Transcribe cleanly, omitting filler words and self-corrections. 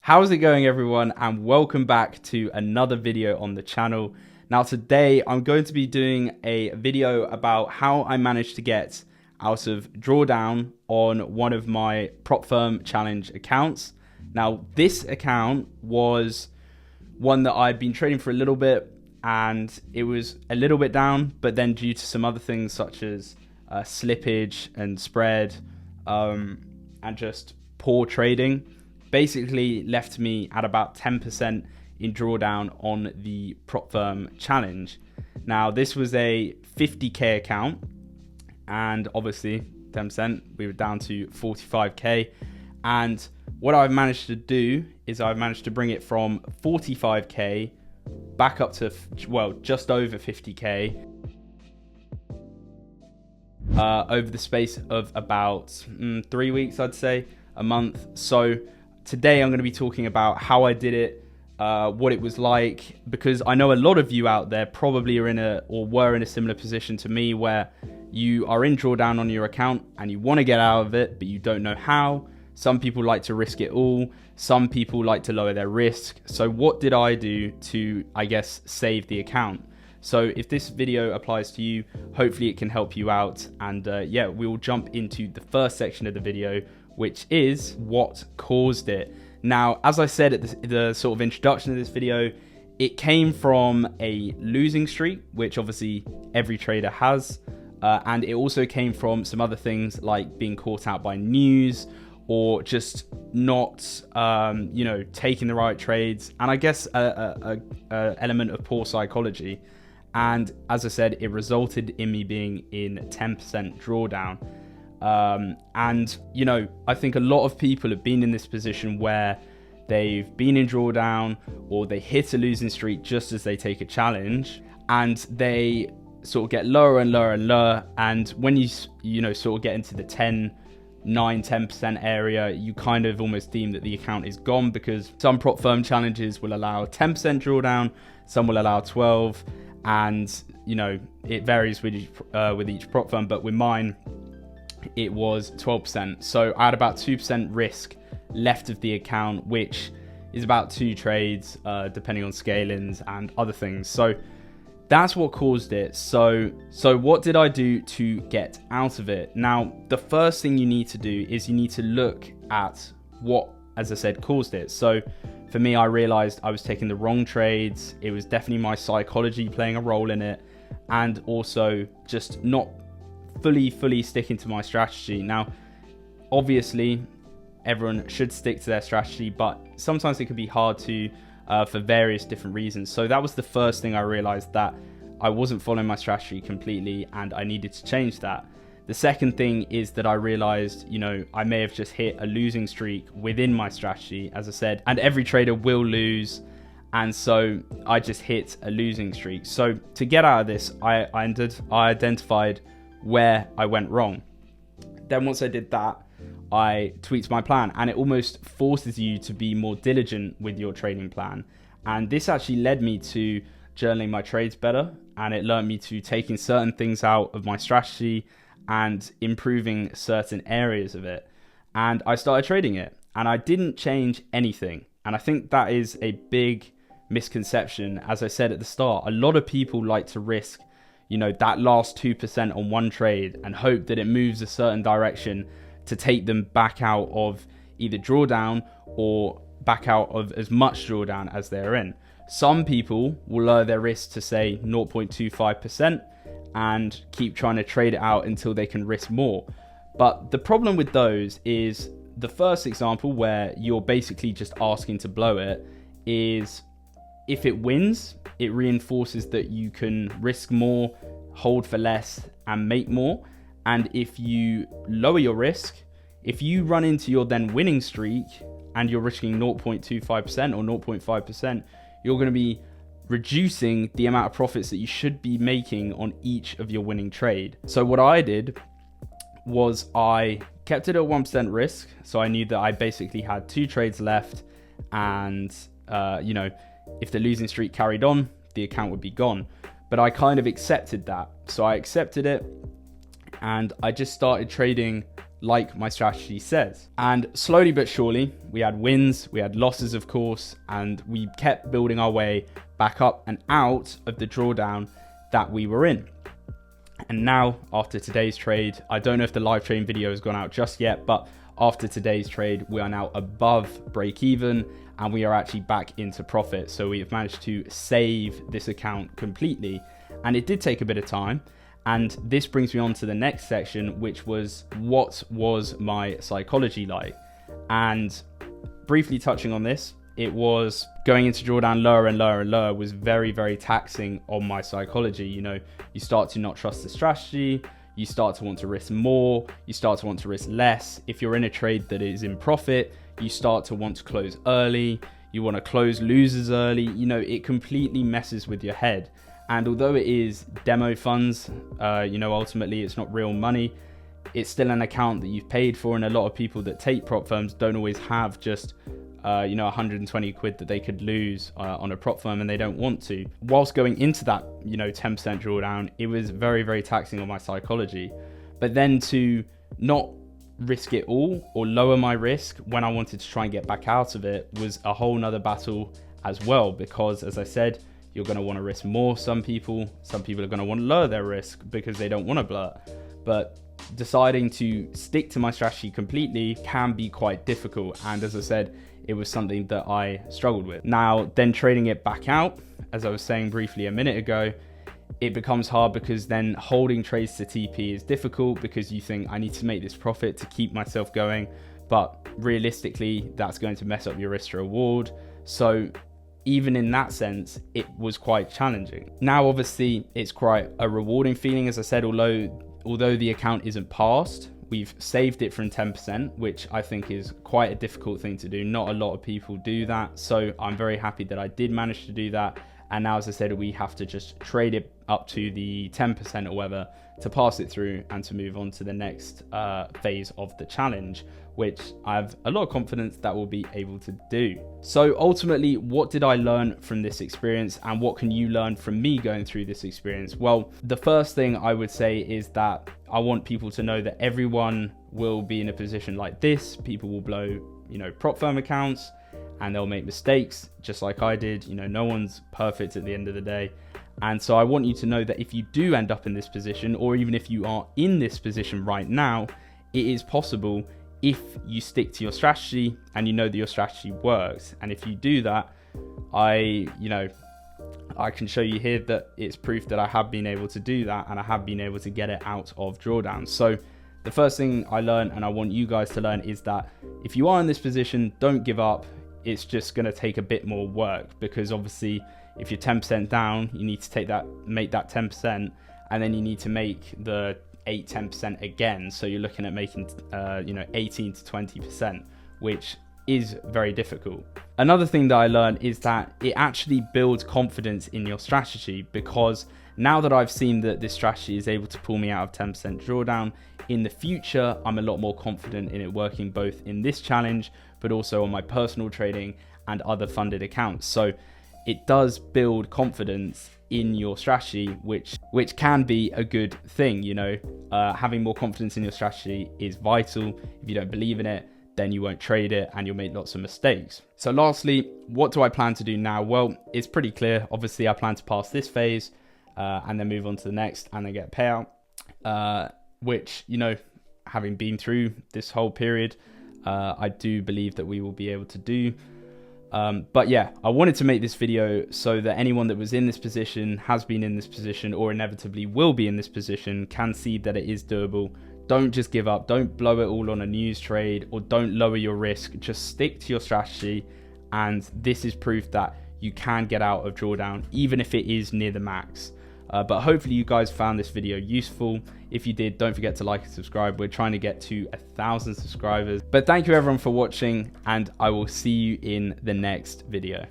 How's it going, everyone, and welcome back to another video on the channel. Now today I'm going to be doing a video about how I managed to get out of Drawdown on one of my Prop Firm Challenge accounts. Now this account was one that I'd been trading for a little bit and it was a little bit down, but then due to some other things such as slippage and spread and just poor trading, basically left me at about 10% in Drawdown on the Prop Firm Challenge. Now this was a 50k account, and obviously 10%, we were down to 45k. And what I've managed to do is I've managed to bring it from 45k back up to, well, just over 50k over the space of about 3 weeks, I'd say, a month. So today I'm going to be talking about how I did it, what it was like, because I know a lot of you out there probably are were in a similar position to me, where you are in Drawdown on your account and you want to get out of it, but you don't know how. Some people like to risk it all. Some people like to lower their risk. So what did I do to, I guess, save the account? So if this video applies to you, hopefully it can help you out. And yeah, we will jump into the first section of the video, which is what caused it. Now, as I said at the sort of introduction of this video, it came from a losing streak, which obviously every trader has. And it also came from some other things like being caught out by news, or just not, taking the right trades. And I guess a element of poor psychology. And as I said, it resulted in me being in 10% drawdown. And I think a lot of people have been in this position where they've been in drawdown, or they hit a losing streak just as they take a challenge, and they sort of get lower and lower and lower. And when you sort of get into the 10% area, you kind of almost deem that the account is gone, because some Prop Firm challenges will allow 10% drawdown, some will allow 12, and it varies with each Prop Firm, but with mine it was 12%. So I had about 2% risk left of the account, which is about 2 trades depending on scalings and other things. So that's what caused it. So what did I do to get out of it? Now, the first thing you need to do is you need to look at what, as I said, caused it. So for me, I realized I was taking the wrong trades. It was definitely my psychology playing a role in it, and also just not fully sticking to my strategy. Now, obviously, everyone should stick to their strategy, but sometimes it can be hard to for various different reasons. So that was the first thing I realized, that I wasn't following my strategy completely and I needed to change that. The second thing is that I realized, I may have just hit a losing streak within my strategy, as I said, and every trader will lose. And so I just hit a losing streak. So to get out of this, I identified where I went wrong. Then once I did that, I tweaked my plan, and it almost forces you to be more diligent with your trading plan. And this actually led me to journaling my trades better, and it learned me to taking certain things out of my strategy and improving certain areas of it. And I started trading it, and I didn't change anything. And I think that is a big misconception. As I said at the start, a lot of people like to risk that last 2% on one trade and hope that it moves a certain direction to take them back out of either drawdown or back out of as much drawdown as they're in. Some people will lower their risk to say 0.25% and keep trying to trade it out until they can risk more. But the problem with those is, the first example where you're basically just asking to blow it is, if it wins, it reinforces that you can risk more, hold for less, and make more. And if you lower your risk, if you run into your then winning streak and you're risking 0.25% or 0.5%, you're going to be reducing the amount of profits that you should be making on each of your winning trade. So what I did was I kept it at 1% risk. So I knew that I basically had 2 trades left, and if the losing streak carried on, the account would be gone. But I kind of accepted that. So I accepted it, and I just started trading like my strategy says. And slowly but surely, we had wins, we had losses, of course, and we kept building our way back up and out of the drawdown that we were in. And now, after today's trade, I don't know if the live trading video has gone out just yet, but after today's trade, we are now above break even and we are actually back into profit. So we have managed to save this account completely. And it did take a bit of time. And this brings me on to the next section, which was what was my psychology like? And briefly touching on this, it was going into drawdown lower and lower and lower was very, very taxing on my psychology. You know, you start to not trust the strategy, you start to want to risk more, you start to want to risk less. If you're in a trade that is in profit, you start to want to close early, you want to close losers early. You know, it completely messes with your head. And although it is demo funds, you know, ultimately it's not real money, it's still an account that you've paid for. And a lot of people that take prop firms don't always have just, you know, 120 quid that they could lose on a prop firm, and they don't want to. Whilst going into that, you know, 10% drawdown, it was very, very taxing on my psychology. But then to not risk it all or lower my risk when I wanted to try and get back out of it was a whole nother battle as well, because as I said, you're going to want to risk more. Some people are going to want to lower their risk because they don't want to blur. But deciding to stick to my strategy completely can be quite difficult. And as I said, it was something that I struggled with. Now, then trading it back out, as I was saying briefly a minute ago, it becomes hard because then holding trades to TP is difficult because you think I need to make this profit to keep myself going. But realistically, that's going to mess up your risk to reward. So even in that sense, it was quite challenging. Now, obviously, it's quite a rewarding feeling. As I said, although the account isn't passed, we've saved it from 10%, which I think is quite a difficult thing to do. Not a lot of people do that. So I'm very happy that I did manage to do that. And now, as I said, we have to just trade it up to the 10% or whatever to pass it through and to move on to the next phase of the challenge, which I have a lot of confidence that we'll be able to do. So ultimately, what did I learn from this experience, and what can you learn from me going through this experience? Well, the first thing I would say is that I want people to know that everyone will be in a position like this. People will blow, you know, prop firm accounts, and they'll make mistakes just like I did. You know, no one's perfect at the end of the day. And so I want you to know that if you do end up in this position, or even if you are in this position right now, it is possible if you stick to your strategy and you know that your strategy works. And if you do that, I can show you here that it's proof that I have been able to do that, and I have been able to get it out of drawdown. So the first thing I learned, and I want you guys to learn, is that if you are in this position, don't give up. It's just going to take a bit more work, because obviously if you're 10% down, you need to make that 10%, and then you need to make the 8-10% again. So you're looking at making 18 to 20%, which is very difficult. Another thing that I learned is that it actually builds confidence in your strategy, because now that I've seen that this strategy is able to pull me out of 10% drawdown, in the future, I'm a lot more confident in it working both in this challenge, but also on my personal trading and other funded accounts. So it does build confidence in your strategy, which can be a good thing. You know, having more confidence in your strategy is vital. If you don't believe in it, then you won't trade it and you'll make lots of mistakes. So lastly, what do I plan to do now? Well, it's pretty clear. Obviously, I plan to pass this phase and then move on to the next and then get a payout, which, you know, having been through this whole period, I do believe that we will be able to do. But yeah, I wanted to make this video so that anyone that was in this position, has been in this position, or inevitably will be in this position can see that it is doable. Don't just give up. Don't blow it all on a news trade, or don't lower your risk. Just stick to your strategy. And this is proof that you can get out of drawdown, even if it is near the max. But hopefully you guys found this video useful. If you did, don't forget to like and subscribe. We're trying to get to 1,000 subscribers. But thank you everyone for watching, and I will see you in the next video.